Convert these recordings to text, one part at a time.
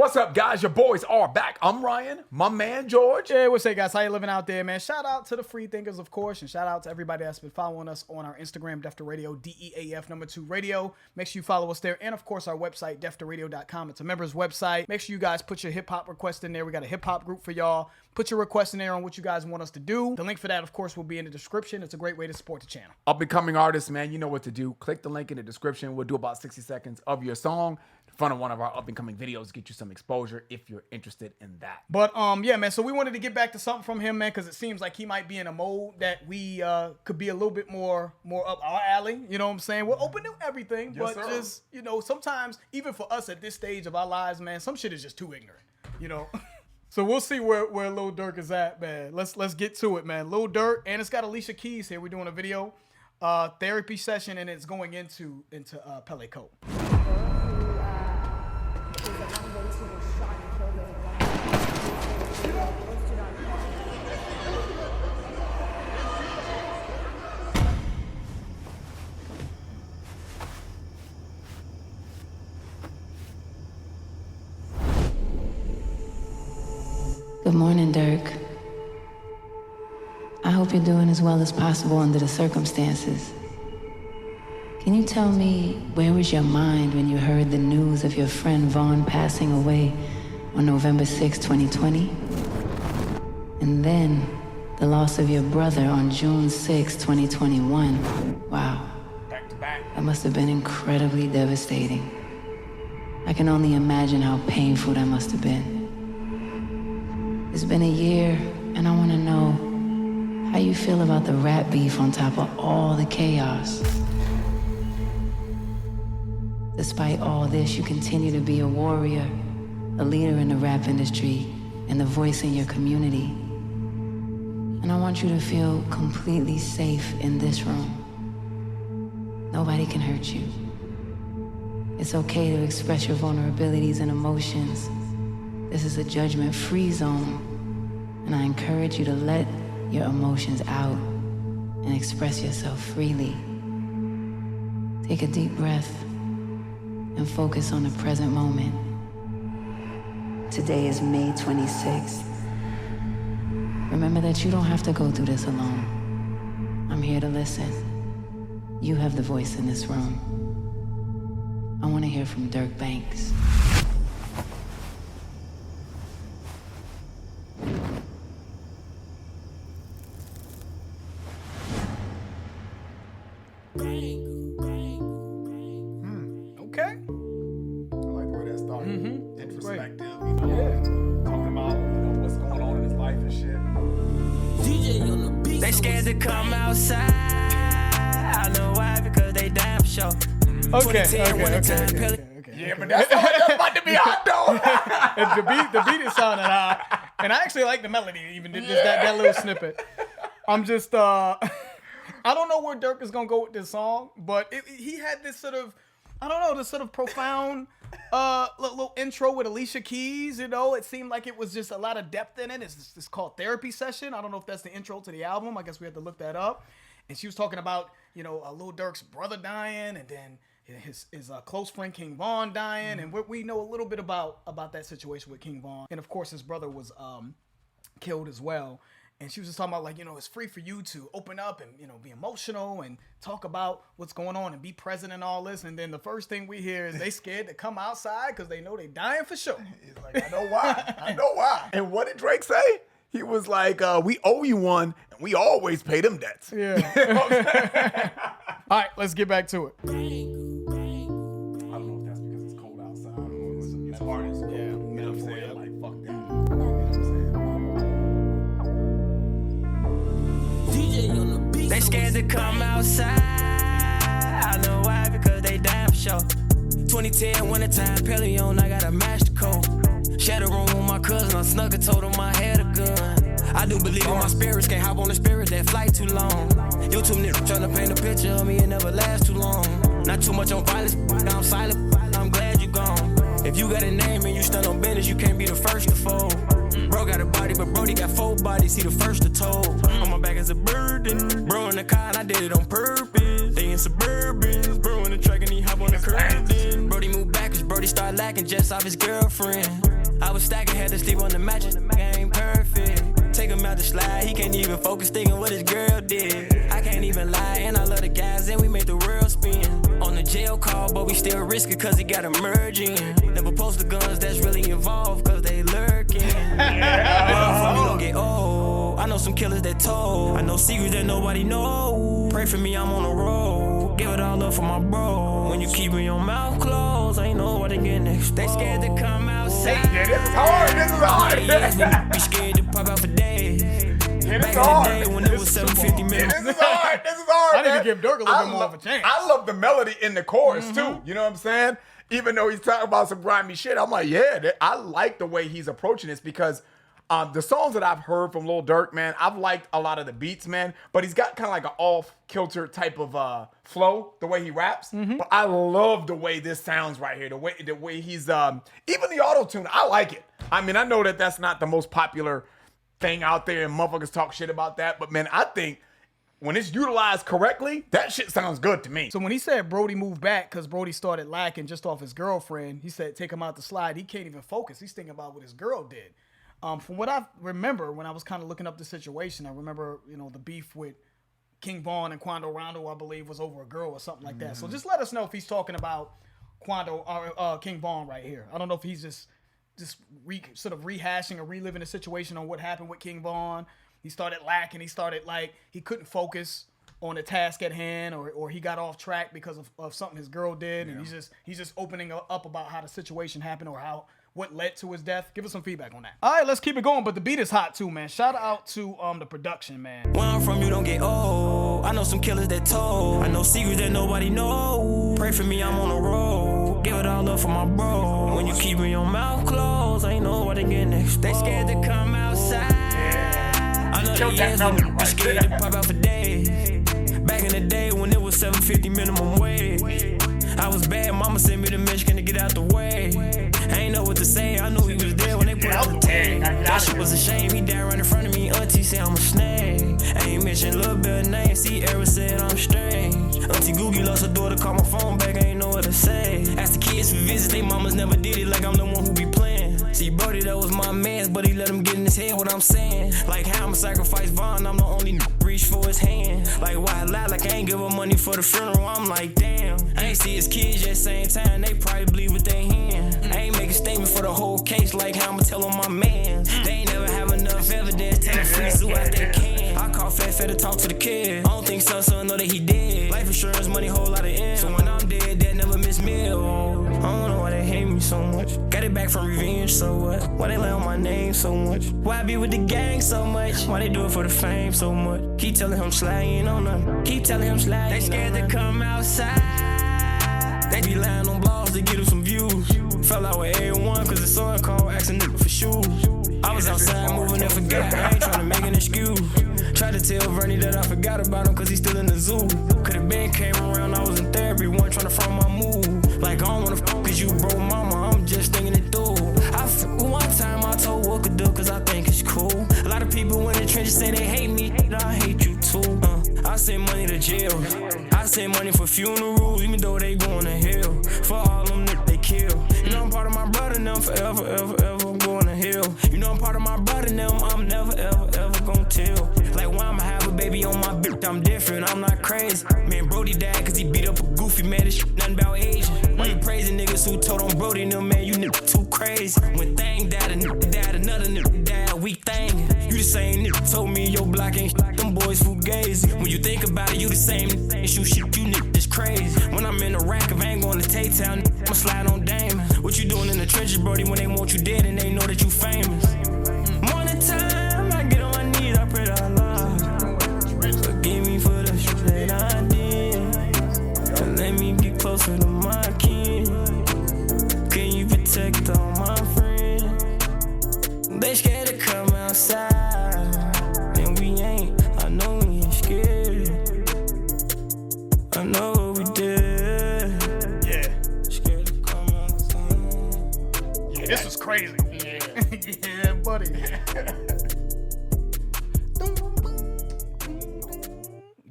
What's up, guys? Your boys are back. I'm Ryan, my man George. Hey, what's up, guys? How you living out there, man? Shout out to the free thinkers, of course, and shout out to everybody that's been following us on our Instagram, Def to Radio, DEAF2 Radio. Make sure you follow us there, and of course our website, deftoradio.com. It's a members website. Make sure you guys put your hip hop request in there. We got a hip hop group for y'all. Put your request in there on what you guys want us to do. The link for that, of course, will be in the description. It's a great way to support the channel. Up and coming artists, man, you know what to do. Click the link in the description. We'll do about 60 seconds of your song in front of one of our up and coming videos, get you some exposure if you're interested in that. But yeah, man, so we wanted to get back to something from him, man, because it seems like he might be in a mode that we could be a little bit more up our alley. You know what I'm saying? We're open to everything, Yes, but sir. just, you know, sometimes even for us at this stage of our lives, man, some shit is just too ignorant, you know. So we'll see where Lil Durk is at, man. Let's get to it, man. Lil Durk, and it's got Alicia Keys here. We're doing a video therapy session, and it's going into Pelle Coat. Good morning, Durk. I hope you're doing as well as possible under the circumstances. Can you tell me where was your mind when you heard the news of your friend Vaughn passing away on November 6, 2020? And then the loss of your brother on June 6, 2021. Wow. Back to back. That must have been incredibly devastating. I can only imagine how painful that must have been. It's been a year, and I want to know how you feel about the rap beef on top of all the chaos. Despite all this, you continue to be a warrior, a leader in the rap industry, and the voice in your community. And I want you to feel completely safe in this room. Nobody can hurt you. It's okay to express your vulnerabilities and emotions. This is a judgment-free zone, and I encourage you to let your emotions out and express yourself freely. Take a deep breath and focus on the present moment. Today is May 26th. Remember that you don't have to go through this alone. I'm here to listen. You have the voice in this room. I want to hear from Durk Banks. Okay. I like the way that started. Mm-hmm. Introspective, you know, talking about, you know, what's going on in his life and shit. They scared to come outside. I know why, because they damn sure. Okay. Yeah, but that's about to be hot, though. And the beat is sounding high, and I actually like the melody, even just that little snippet. I'm just I don't know where Durk is gonna go with this song, but he had this sort of, I don't know, this sort of profound little intro with Alicia Keys. You know, it seemed like it was just a lot of depth in it. It's called Therapy Session. I don't know if that's the intro to the album. I guess we had to look that up. And she was talking about, you know, Lil Durk's brother dying, and then his close friend King Von dying, and we know a little bit about that situation with King Von, and of course his brother was killed as well. And she was just talking about, like, you know, it's free for you to open up and, you know, be emotional and talk about what's going on and be present in all this. And then the first thing we hear is they scared to come outside because they know they dying for sure. He's like, I know why. I know why. And what did Drake say? He was like, we owe you one, and we always pay them debts. Yeah. All right, let's get back to it. I don't know if that's because it's cold outside or it's hard. Yeah, you know what I'm saying? yeah. Like, fuck that. You know what I'm saying? They scared to come outside. I know why, because they damn sure. 2010 wintertime, Pelle on, I got a master code. Shared a room with my cousin, I snuck and told him I had a gun. I do believe in my spirits, can't hop on the spirit that flight too long. You two niggas tryna paint a picture of me, it never lasts too long. Not too much on violence, I'm silent, I'm glad you gone. If you got a name and you stand on business, you can't be the first to fold. Bro got a body, but Brody got 4 bodies, he the first to told. On my back is a burden, bro in the car and I did it on purpose. They in Suburbans, bro in the track and he hop on the curb. Brody moved back cause Brody started lacking just off his girlfriend. I was stacking, had to sleep on the mattress. Ain't perfect. Take him out the slide, he can't even focus thinking what his girl did. I can't even lie, and I love the guys, and we make the world spin. On the jail call, but we still risk it cause he got emerging. Never post the guns that's really involved cause they lurking. From you don't get old. I know some killers that told. I know secrets that nobody know. Pray for me, I'm on the road. Give it all up for my bro. When you keepin' your mouth closed, ain't nobody getting exposed. They scared to come outside. Yeah, this is hard. This is hard. Yeah, be scared to pop out for days. Yeah, Back in the day when it was 750 minutes. This is hard. This is hard. I need to man. give Durk a little bit more of a chance. I love the melody in the chorus too. You know what I'm saying? Even though he's talking about some grimy shit, I'm like, yeah, I like the way he's approaching this because the songs that I've heard from Lil Durk, man, I've liked a lot of the beats, man. But he's got kind of like an off-kilter type of flow, the way he raps. But I love the way this sounds right here. The way he's even the auto-tune, I like it. I mean, I know that that's not the most popular thing out there, and motherfuckers talk shit about that. But man, I think when it's utilized correctly, that shit sounds good to me. So when he said Brody moved back because Brody started lacking just off his girlfriend, he said take him out the slide. He can't even focus. He's thinking about what his girl did. From what I remember, when I was kind of looking up the situation, I remember, the beef with King Von and Quando Rondo, I believe, was over a girl or something like that. So just let us know if he's talking about Quando or King Von right here. I don't know if he's just sort of rehashing or reliving the situation on what happened with King Von. He started lacking. He started he couldn't focus on the task at hand, or he got off track because of something his girl did, and he's just opening up about how the situation happened or what led to his death. Give us some feedback on that. All right, let's keep it going. But the beat is hot too, man. Shout out to the production, man. Where I'm from, you don't get old. I know some killers that told. I know secrets that nobody know. Pray for me, I'm on the road. Give it all up for my bro. When you keepin' your mouth closed, ain't nobody getting exposed. They scared to come outside. I know the years when you be scared to pop out for days. Back in the day when it was $7.50 minimum wage. I was bad, mama sent me to Michigan to get out the way. I ain't know what to say, I knew he was there when they put out the tag. That shit was a shame, he died right in front of me. Auntie said I'm a snake. I ain't mention little bit of name, see Eric said I'm strange. Auntie Googie lost her daughter, call my phone back, I ain't know what to say. Asked the kids for visits, they mamas never did it like I'm the one who be playing. See Brody, that was my man, but he let him get in his head what I'm saying. Like how I'ma sacrifice Von, I'm the only reach for his hand. Like why I lie, like I ain't give her money for the funeral, I'm like damn. I ain't see his kids yet, same time, they probably bleed with their hand. I ain't make a statement for the whole case, like how I'ma tell on my man. They ain't never have enough evidence, tell them free so out they can. I call Fat to talk to the kid. I don't think son know that he dead. Life insurance money, whole lot of end. So when I'm dead, that never miss meal. I don't know why they hate me so much. Got it back from revenge, so what? Why they lay on my name so much? Why I be with the gang so much? Why they do it for the fame so much? Keep telling him sliding on nothing. Keep telling him sliding. They scared to come outside. They be lying on blogs to get them some views. Fell out with everyone cause the son called asking nigga for shoes. I was outside moving and forgot. I ain't tryna make an excuse. Tried to tell Vernie that I forgot about him cause he's still in the zoo. Could've been came around, I was in therapy, one tryna front my move. Like I don't wanna cause you broke mama, I'm just thinking it through. One time I told what could do cause I think it's cool. A lot of people in the trenches say they hate me, I hate you too. I send money to jail, I send money for funerals, even though they going to hell. For all them niggas they kill. You know I'm part of my brother now, forever, ever, ever, I'm going to hell. You know I'm part of my brother now, I'm never, ever, ever gonna tell. Like why I'ma have a baby on my bitch, I'm different, I'm not crazy. Man, Brody died cause he beat up a goofy man, this shit nothing about Asian. Why you praising niggas who told on Brody, no man, you niggas too crazy. When thing died, a nigga died, another nigga died, weak thing. You the same nigga told me your block ain't them boys fugazi. When you think about it, you the same nigga, shoot shit, you niggas is crazy. When I'm in the rack, if I ain't going to Tay-Town, I'ma slide on Damon. What you doing in the trenches, Brody, when they want you dead and they know that you famous? Morning time, I get on my knees, I pray to Allah. Forgive me for the shit that I did. And let me get closer to my kin. Can you protect all my friends? They scared to come outside. And we ain't, I know we ain't scared. I know what we did. Yeah. Scared to come outside. Yeah, this was crazy. Yeah, buddy.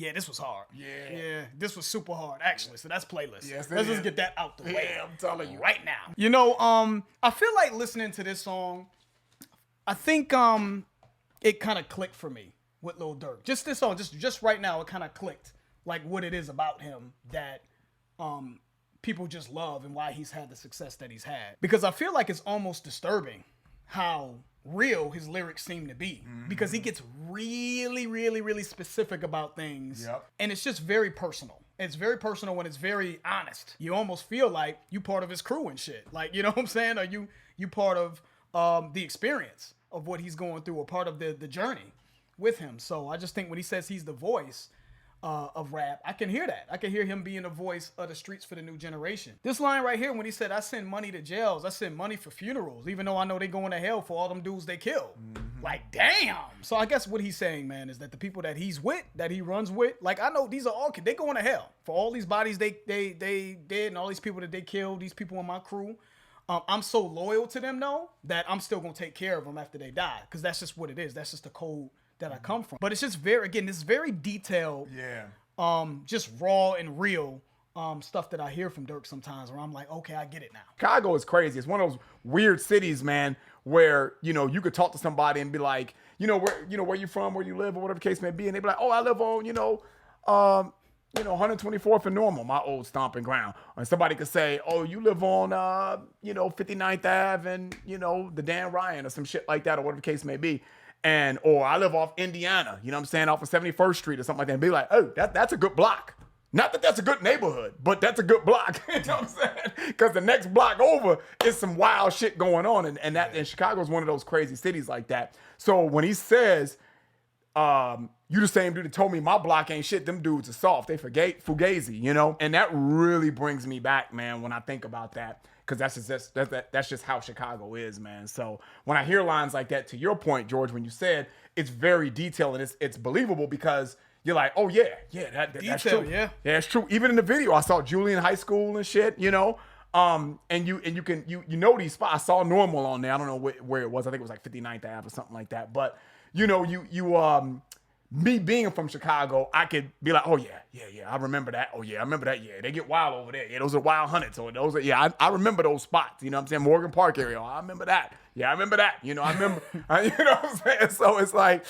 Yeah, this was hard. Yeah. Yeah, this was super hard, actually. So that's playlist. Yes, it Let's is. just get that out the way. Yeah, I'm telling you. Right now. You know, I feel like listening to this song, I think it kind of clicked for me with Lil Durk. Just this song, just right now, it kind of clicked. Like what it is about him that people just love and why he's had the success that he's had. Because I feel like it's almost disturbing how real his lyrics seem to be, because he gets really, really, really specific about things. Yep. And it's just very personal. It's very personal and it's very honest. You almost feel like you part of his crew and shit. Like, you know what I'm saying? Or you part of the experience of what he's going through, or part of the journey with him. So I just think when he says he's the voice of rap, I can hear that. I can hear him being the voice of the streets for the new generation. This line right here, when he said, I send money to jails, I send money for funerals, even though I know they going to hell for all them dudes they killed. Like, damn. So I guess what he's saying, man, is that the people that he's with, that he runs with, like, I know these are all kids, they going to hell for all these bodies they did, and all these people that they killed, these people in my crew. I'm so loyal to them, though, that I'm still going to take care of them after they die, because that's just what it is. That's just the code that I come from. But it's just very, again, this very detailed, just raw and real stuff that I hear from Durk sometimes, where I'm like, okay, I get it now. Chicago is crazy. It's one of those weird cities, man, where, you know, you could talk to somebody and be like, where you from, where you live, or whatever the case may be. And they be like, oh, I live on, 124th and Normal, my old stomping ground. And somebody could say, oh, you live on, 59th Ave and, the Dan Ryan or some shit like that, or whatever the case may be. Or I live off Indiana, you know what I'm saying, off of 71st Street or something like that, and be like, oh, that's a good block. Not that that's a good neighborhood, but that's a good block. You know what I'm saying? Because the next block over is some wild shit going on. And Chicago is one of those crazy cities like that. So when he says, you the same dude that told me my block ain't shit, them dudes are soft. They fugazi, And that really brings me back, man, when I think about that. Because that's just how Chicago is, man. So when I hear lines like that, to your point, George, when you said it's very detailed and it's believable, because you're like, oh yeah, that's true. Yeah, it's true. Even in the video, I saw Julian High School and shit, and you know these spots. I saw Normal on there. I don't know where it was. I think it was like 59th Ave or something like that. But me being from Chicago, I could be like, oh yeah, I remember that. Oh yeah, I remember that. Yeah, they get wild over there. Yeah, those are wild hunteds. Or those are, I remember those spots. You know what I'm saying? Morgan Park area. Oh, I remember that. Yeah, I remember that. I remember, you know what I'm saying? So it's like,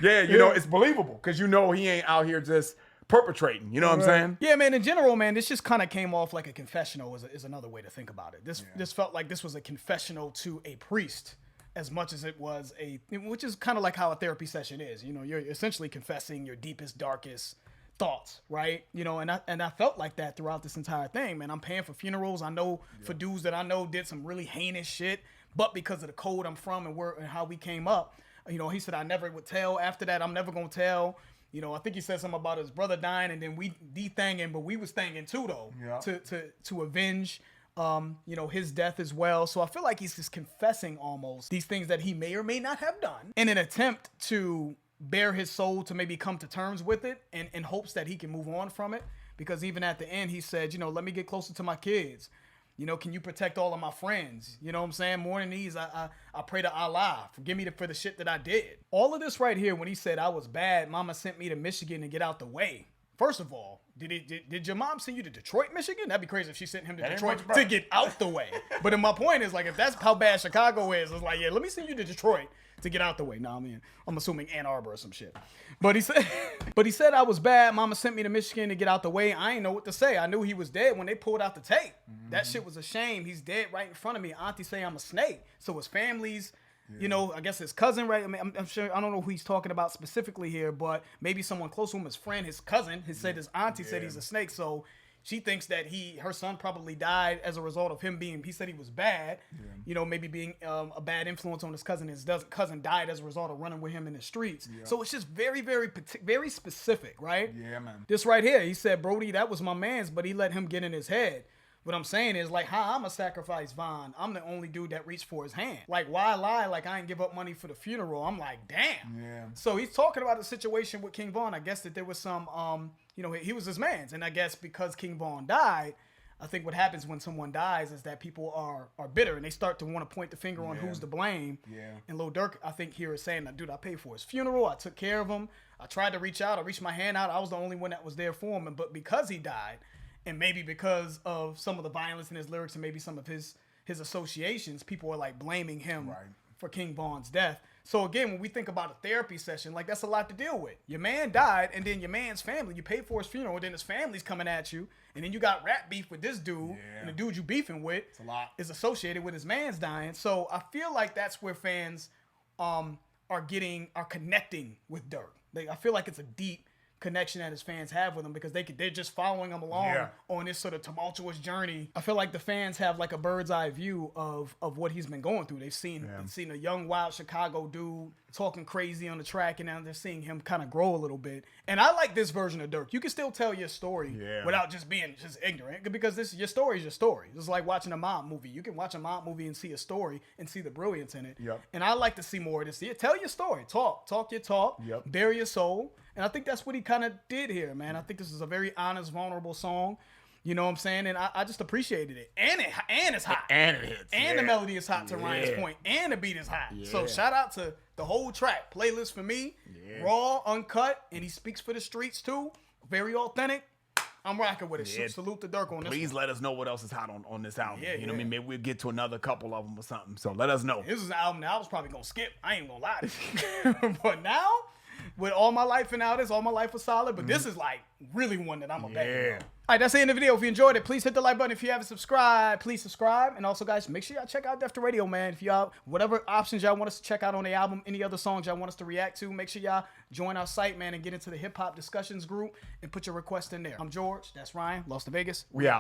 it's believable, because he ain't out here just perpetrating. You know what I'm saying? Yeah, man. In general, man, this just kind of came off like a confessional is another way to think about it. This felt like this was a confessional to a priest, as much as it was which is kind of like how a therapy session is. You're essentially confessing your deepest, darkest thoughts, right? And I felt like that throughout this entire thing, man. I'm paying for funerals. I know for dudes that I know did some really heinous shit, but because of the code I'm from and how we came up, he said I never would tell. After that, I'm never gonna tell. I think he said something about his brother dying, and then we de-thanging, but we was thanging too, though, to avenge his death as well. So I feel like he's just confessing almost these things that he may or may not have done in an attempt to bare his soul, to maybe come to terms with it, and in hopes that he can move on from it. Because even at the end, he said, let me get closer to my kids. Can you protect all of my friends? You know what I'm saying? More than these, I pray to Allah, forgive me for the shit that I did. All of this right here, when he said I was bad, mama sent me to Michigan to get out the way. First of all, did your mom send you to Detroit, Michigan? That'd be crazy if she sent him to Detroit to get out the way. But then my point is, like, if that's how bad Chicago is, it's like, yeah, let me send you to Detroit to get out the way. No, I'm assuming Ann Arbor or some shit. But he said I was bad. Mama sent me to Michigan to get out the way. I ain't know what to say. I knew he was dead when they pulled out the tape. That shit was a shame. He's dead right in front of me. Auntie say I'm a snake. So his family's, I guess his cousin, right? I'm sure, I don't know who he's talking about specifically here, but maybe someone close to him, his friend, his cousin, said his auntie said he's a snake. So she thinks that her son probably died as a result of him he said he was bad, maybe being a bad influence on his cousin. His cousin died as a result of running with him in the streets. Yeah. So it's just very, very, very specific, right? Yeah, man. This right here, he said, Brody, that was my man's, but he let him get in his head. What I'm saying is, like, how I'm a sacrifice Von. I'm the only dude that reached for his hand. Like, why lie? Like, I ain't give up money for the funeral. I'm like, damn. Yeah. So he's talking about the situation with King Von. I guess that there was some, he was his man's. And I guess because King Von died, I think what happens when someone dies is that people are bitter and they start to want to point the finger on who's to blame. Yeah. And Lil Durk, I think, here is saying that, dude, I paid for his funeral. I took care of him. I tried to reach out. I reached my hand out. I was the only one that was there for him. But because he died, and maybe because of some of the violence in his lyrics and maybe some of his associations, people are like blaming him for King Von's death. So again, when we think about a therapy session, like that's a lot to deal with. Your man died, and then your man's family, you paid for his funeral, and then his family's coming at you, and then you got rap beef with this dude, and the dude you beefing with is associated with his man's dying. So I feel like that's where fans are connecting with Durk. I feel like it's a deep connection that his fans have with him because they're just following him along on this sort of tumultuous journey. I feel like the fans have like a bird's eye view of what he's been going through. They've seen a young, wild Chicago dude talking crazy on the track, and now they're seeing him kind of grow a little bit. And I like this version of Durk. You can still tell your story without just being just ignorant, because your story is your story. It's like watching a mob movie. You can watch a mob movie and see a story and see the brilliance in it. And I like to see more of this. Tell your story. Talk your talk. Bare your soul. And I think that's what he kind of did here, man. I think this is a very honest, vulnerable song. You know what I'm saying? And I just appreciated it. And it's hot. And it hits. And the melody is hot, to Ryan's point. And the beat is hot. So shout out to the whole track. Playlist for me. Raw, uncut. And he speaks for the streets too. Very authentic. I'm rocking with it. Salute to Durk on this. Please let us know what else is hot on this album. You know what I mean? Maybe we'll get to another couple of them or something. So let us know. This is an album that I was probably going to skip. I ain't going to lie to you. But now, with All My Life and Now This, All My Life was solid. But this is like really one that I'm a back on. All right, that's the end of the video. If you enjoyed it, please hit the like button. If you haven't subscribed, please subscribe. And also, guys, make sure y'all check out Def to Radio, man. If y'all, whatever options y'all want us to check out on the album, any other songs y'all want us to react to, make sure y'all join our site, man, and get into the hip-hop discussions group and put your request in there. I'm George. That's Ryan. Lost to Vegas. We out.